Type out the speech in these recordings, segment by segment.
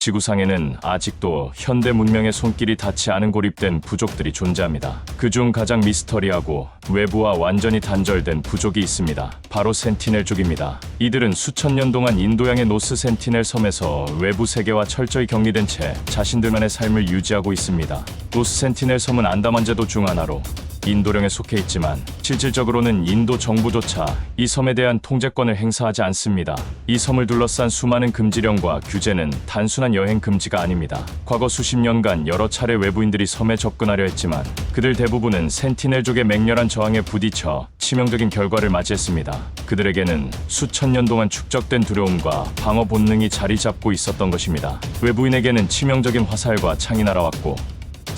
지구상에는 아직도 현대 문명의 손길이 닿지 않은 고립된 부족들이 존재합니다. 그중 가장 미스터리하고 외부와 완전히 단절된 부족이 있습니다. 바로 센티넬족입니다. 이들은 수천 년 동안 인도양의 노스 센티넬 섬에서 외부 세계와 철저히 격리된 채 자신들만의 삶을 유지하고 있습니다. 노스 센티넬 섬은 안다만 제도 중 하나로 인도령에 속해 있지만 실질적으로는 인도 정부조차 이 섬에 대한 통제권을 행사하지 않습니다. 이 섬을 둘러싼 수많은 금지령과 규제는 단순한 여행 금지가 아닙니다. 과거 수십 년간 여러 차례 외부인들이 섬에 접근하려 했지만 그들 대부분은 센티넬족의 맹렬한 저항에 부딪혀 치명적인 결과를 맞이했습니다. 그들에게는 수천 년 동안 축적된 두려움과 방어 본능이 자리 잡고 있었던 것입니다. 외부인에게는 치명적인 화살과 창이 날아왔고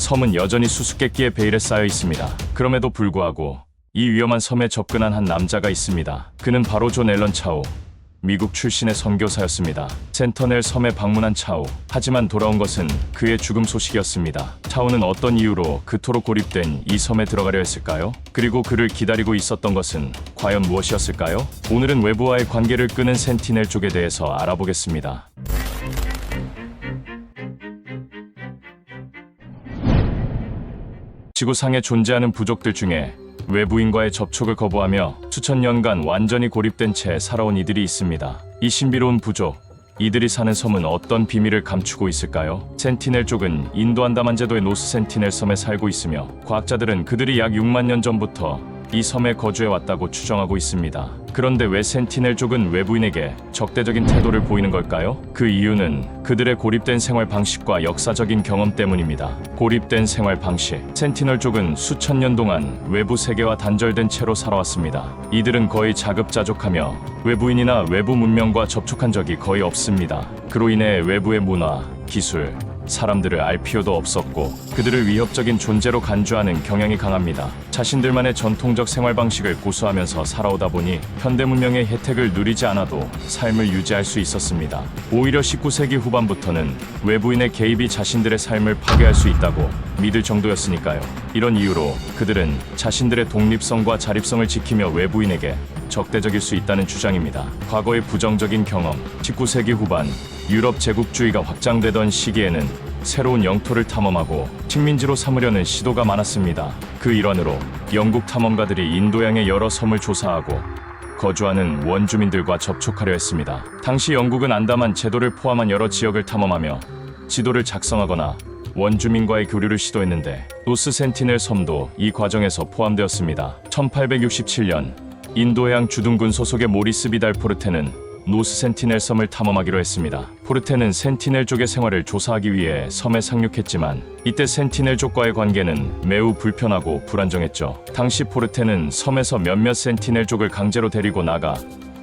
섬은 여전히 수수께끼의 베일에 쌓여 있습니다. 그럼에도 불구하고 이 위험한 섬에 접근한 한 남자가 있습니다. 그는 바로 존 앨런 차우, 미국 출신의 선교사였습니다. 센터넬 섬에 방문한 차우, 하지만 돌아온 것은 그의 죽음 소식이었습니다. 차우는 어떤 이유로 그토록 고립된 이 섬에 들어가려 했을까요? 그리고 그를 기다리고 있었던 것은 과연 무엇이었을까요? 오늘은 외부와의 관계를 끄는 센티넬 쪽에 대해서 알아보겠습니다. 지구상에 존재하는 부족들 중에 외부인과의 접촉을 거부하며 수천 년간 완전히 고립된 채 살아온 이들이 있습니다. 이 신비로운 부족, 이들이 사는 섬은 어떤 비밀을 감추고 있을까요? 센티넬족은 인도 안다만 제도의 노스 센티넬 섬에 살고 있으며 과학자들은 그들이 약 6만 년 전부터 이 섬에 거주해 왔다고 추정하고 있습니다. 그런데 왜 센티넬족은 외부인에게 적대적인 태도를 보이는 걸까요? 그 이유는 그들의 고립된 생활 방식과 역사적인 경험 때문입니다. 고립된 생활 방식. 센티넬족은 수천 년 동안 외부 세계와 단절된 채로 살아왔습니다. 이들은 거의 자급자족하며 외부인이나 외부 문명과 접촉한 적이 거의 없습니다. 그로 인해 외부의 문화, 기술, 사람들을 알 필요도 없었고 그들을 위협적인 존재로 간주하는 경향이 강합니다. 자신들만의 전통적 생활 방식을 고수하면서 살아오다 보니 현대 문명의 혜택을 누리지 않아도 삶을 유지할 수 있었습니다. 오히려 19세기 후반부터는 외부인의 개입이 자신들의 삶을 파괴할 수 있다고 믿을 정도였으니까요. 이런 이유로 그들은 자신들의 독립성과 자립성을 지키며 외부인에게 적대적일 수 있다는 주장입니다. 과거의 부정적인 경험. 19세기 후반 유럽 제국주의가 확장되던 시기에는 새로운 영토를 탐험하고 식민지로 삼으려는 시도가 많았습니다. 그 일환으로 영국 탐험가들이 인도양의 여러 섬을 조사하고 거주하는 원주민들과 접촉하려 했습니다. 당시 영국은 안다만 제도를 포함한 여러 지역을 탐험하며 지도를 작성하거나 원주민과의 교류를 시도했는데 노스 센티넬 섬도 이 과정에서 포함되었습니다. 1867년 인도양 주둔군 소속의 모리스 비달 포르테는 노스 센티넬 섬을 탐험하기로 했습니다. 포르테는 센티넬족의 생활을 조사하기 위해 섬에 상륙했지만 이때 센티넬족과의 관계는 매우 불편하고 불안정했죠. 당시 포르테는 섬에서 몇몇 센티넬족을 강제로 데리고 나가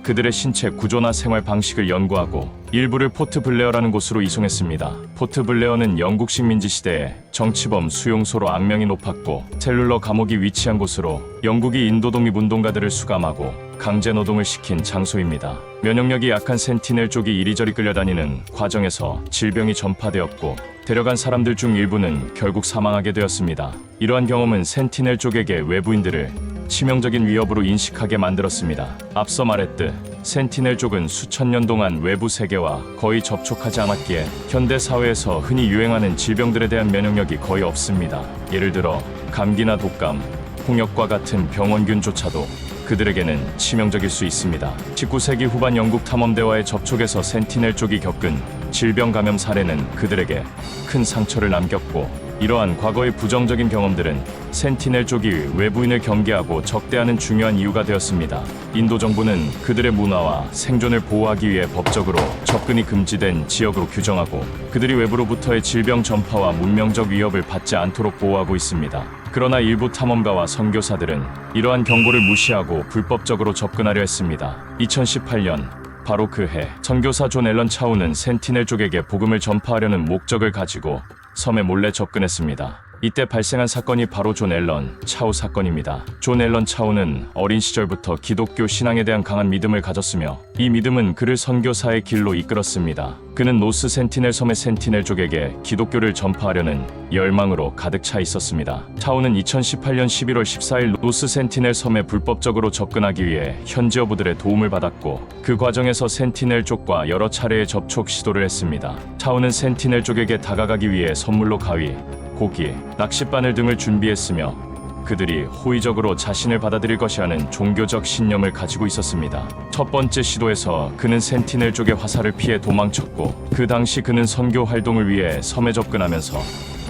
그들의 신체 구조나 생활 방식을 연구하고 일부를 포트 블레어라는 곳으로 이송했습니다. 포트 블레어는 영국 식민지 시대에 정치범 수용소로 악명이 높았고 셀룰러 감옥이 위치한 곳으로 영국이 인도 독립운동가들을 수감하고 강제 노동을 시킨 장소입니다. 면역력이 약한 센티넬족이 이리저리 끌려다니는 과정에서 질병이 전파되었고 데려간 사람들 중 일부는 결국 사망하게 되었습니다. 이러한 경험은 센티넬족에게 외부인들을 치명적인 위협으로 인식하게 만들었습니다. 앞서 말했듯 센티넬족은 수천 년 동안 외부 세계와 거의 접촉하지 않았기에 현대 사회에서 흔히 유행하는 질병들에 대한 면역력이 거의 없습니다. 예를 들어 감기나 독감, 홍역과 같은 병원균조차도 그들에게는 치명적일 수 있습니다. 19세기 후반 영국 탐험대와의 접촉에서 센티넬족이 겪은 질병 감염 사례는 그들에게 큰 상처를 남겼고 이러한 과거의 부정적인 경험들은 센티넬족이 외부인을 경계하고 적대하는 중요한 이유가 되었습니다. 인도 정부는 그들의 문화와 생존을 보호하기 위해 법적으로 접근이 금지된 지역으로 규정하고 그들이 외부로부터의 질병 전파와 문명적 위협을 받지 않도록 보호하고 있습니다. 그러나 일부 탐험가와 선교사들은 이러한 경고를 무시하고 불법적으로 접근하려 했습니다. 2018년 바로 그 해 선교사 존 앨런 차우는 센티넬족에게 복음을 전파하려는 목적을 가지고 섬에 몰래 접근했습니다. 이때 발생한 사건이 바로 존 앨런 차우 사건입니다. 존 앨런 차우는 어린 시절부터 기독교 신앙에 대한 강한 믿음을 가졌으며 이 믿음은 그를 선교사의 길로 이끌었습니다. 그는 노스 센티넬 섬의 센티넬족에게 기독교를 전파하려는 열망으로 가득 차 있었습니다. 차우는 2018년 11월 14일 노스 센티넬 섬에 불법적으로 접근하기 위해 현지 어부들의 도움을 받았고 그 과정에서 센티넬족과 여러 차례의 접촉 시도를 했습니다. 차우는 센티넬족에게 다가가기 위해 선물로 가위, 고기, 낚싯바늘 등을 준비했으며 그들이 호의적으로 자신을 받아들일 것이라는 종교적 신념을 가지고 있었습니다. 첫 번째 시도에서 그는 센티넬족의 화살을 피해 도망쳤고 그 당시 그는 선교 활동을 위해 섬에 접근하면서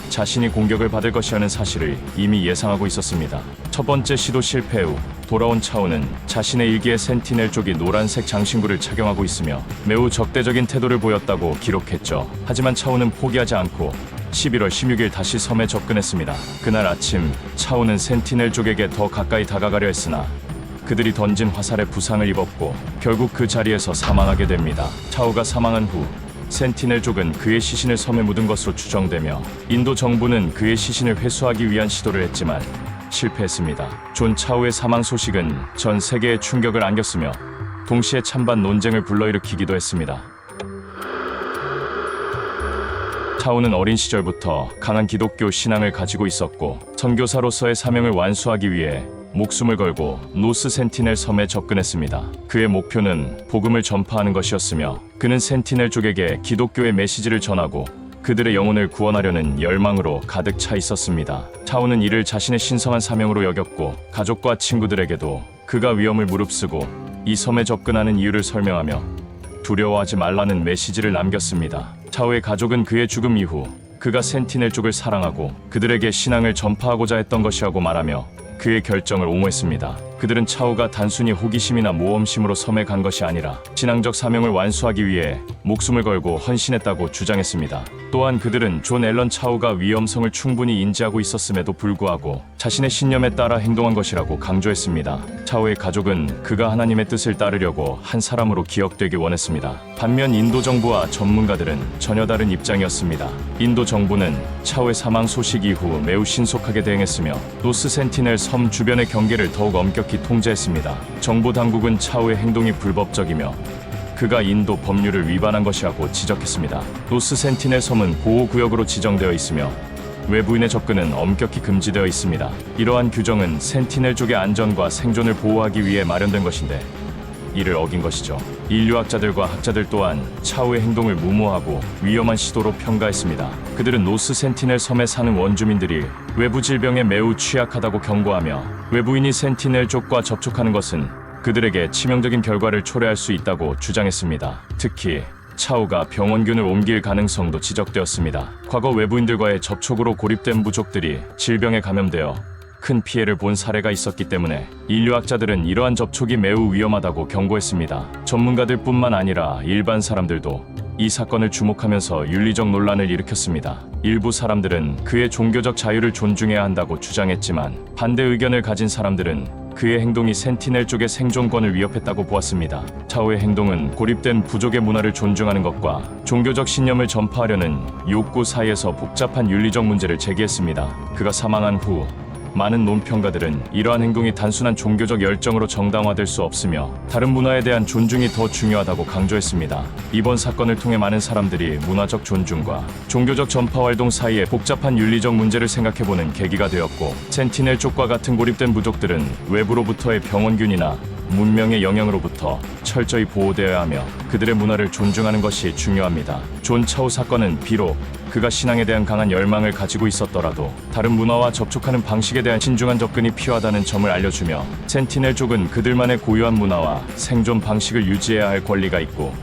자신이 공격을 받을 것이라는 사실을 이미 예상하고 있었습니다. 첫 번째 시도 실패 후 돌아온 차우는 자신의 일기에 센티넬족이 노란색 장신구를 착용하고 있으며 매우 적대적인 태도를 보였다고 기록했죠. 하지만 차우는 포기하지 않고 11월 16일 다시 섬에 접근했습니다. 그날 아침 차우는 센티넬족에게 더 가까이 다가가려 했으나 그들이 던진 화살에 부상을 입었고 결국 그 자리에서 사망하게 됩니다. 차우가 사망한 후 센티넬족은 그의 시신을 섬에 묻은 것으로 추정되며 인도 정부는 그의 시신을 회수하기 위한 시도를 했지만 실패했습니다. 존 차우의 사망 소식은 전 세계에 충격을 안겼으며 동시에 찬반 논쟁을 불러일으키기도 했습니다. 차우는 어린 시절부터 강한 기독교 신앙을 가지고 있었고 선교사로서의 사명을 완수하기 위해 목숨을 걸고 노스 센티넬 섬에 접근했습니다. 그의 목표는 복음을 전파하는 것이었으며 그는 센티넬족에게 기독교의 메시지를 전하고 그들의 영혼을 구원하려는 열망으로 가득 차 있었습니다. 차우는 이를 자신의 신성한 사명으로 여겼고 가족과 친구들에게도 그가 위험을 무릅쓰고 이 섬에 접근하는 이유를 설명하며 두려워하지 말라는 메시지를 남겼습니다. 차우의 가족은 그의 죽음 이후 그가 센티넬족을 사랑하고 그들에게 신앙을 전파하고자 했던 것이라고 말하며 그의 결정을 옹호했습니다. 그들은 차우가 단순히 호기심이나 모험심으로 섬에 간 것이 아니라 신앙적 사명을 완수하기 위해 목숨을 걸고 헌신했다고 주장했습니다. 또한 그들은 존 앨런 차우가 위험성을 충분히 인지하고 있었음에도 불구하고 자신의 신념에 따라 행동한 것이라고 강조했습니다. 차우의 가족은 그가 하나님의 뜻을 따르려고 한 사람으로 기억되기 원했습니다. 반면 인도 정부와 전문가들은 전혀 다른 입장이었습니다. 인도 정부는 차우의 사망 소식 이후 매우 신속하게 대응했으며 노스 센티넬 섬 주변의 경계를 더욱 엄격히 통제했습니다. 정부 당국은 차우의 행동이 불법적이며 그가 인도 법률을 위반한 것이라고 지적했습니다. 노스 센티넬 섬은 보호구역으로 지정되어 있으며 외부인의 접근은 엄격히 금지되어 있습니다. 이러한 규정은 센티넬족의 안전과 생존을 보호하기 위해 마련된 것인데 이를 어긴 것이죠. 인류학자들과 학자들 또한 차우의 행동을 무모하고 위험한 시도로 평가했습니다. 그들은 노스 센티넬 섬에 사는 원주민들이 외부 질병에 매우 취약하다고 경고하며 외부인이 센티넬족과 접촉하는 것은 그들에게 치명적인 결과를 초래할 수 있다고 주장했습니다. 특히 차우가 병원균을 옮길 가능성도 지적되었습니다. 과거 외부인들과의 접촉으로 고립된 부족들이 질병에 감염되어 큰 피해를 본 사례가 있었기 때문에 인류학자들은 이러한 접촉이 매우 위험하다고 경고했습니다. 전문가들뿐만 아니라 일반 사람들도 이 사건을 주목하면서 윤리적 논란을 일으켰습니다. 일부 사람들은 그의 종교적 자유를 존중해야 한다고 주장했지만 반대 의견을 가진 사람들은 그의 행동이 센티넬족의 생존권을 위협했다고 보았습니다. 차우의 행동은 고립된 부족의 문화를 존중하는 것과 종교적 신념을 전파하려는 욕구 사이에서 복잡한 윤리적 문제를 제기했습니다. 그가 사망한 후 많은 논평가들은 이러한 행동이 단순한 종교적 열정으로 정당화될 수 없으며 다른 문화에 대한 존중이 더 중요하다고 강조했습니다. 이번 사건을 통해 많은 사람들이 문화적 존중과 종교적 전파 활동 사이의 복잡한 윤리적 문제를 생각해보는 계기가 되었고 센티넬족과 같은 고립된 부족들은 외부로부터의 병원균이나 문명의 영향으로부터 철저히 보호되어야 하며 그들의 문화를 존중하는 것이 중요합니다. 존 차우 사건은 비록 그가 신앙에 대한 강한 열망을 가지고 있었더라도 다른 문화와 접촉하는 방식에 대한 신중한 접근이 필요하다는 점을 알려주며 센티넬족은 그들만의 고유한 문화와 생존 방식을 유지해야 할 권리가 있고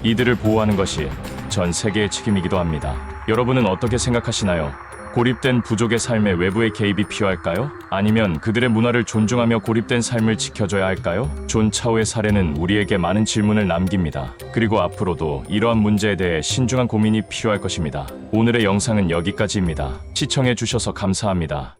이들을 보호하는 것이 전 세계의 책임이기도 합니다. 여러분은 어떻게 생각하시나요? 고립된 부족의 삶에 외부의 개입이 필요할까요? 아니면 그들의 문화를 존중하며 고립된 삶을 지켜줘야 할까요? 존 차우의 사례는 우리에게 많은 질문을 남깁니다. 그리고 앞으로도 이러한 문제에 대해 신중한 고민이 필요할 것입니다. 오늘의 영상은 여기까지입니다. 시청해주셔서 감사합니다.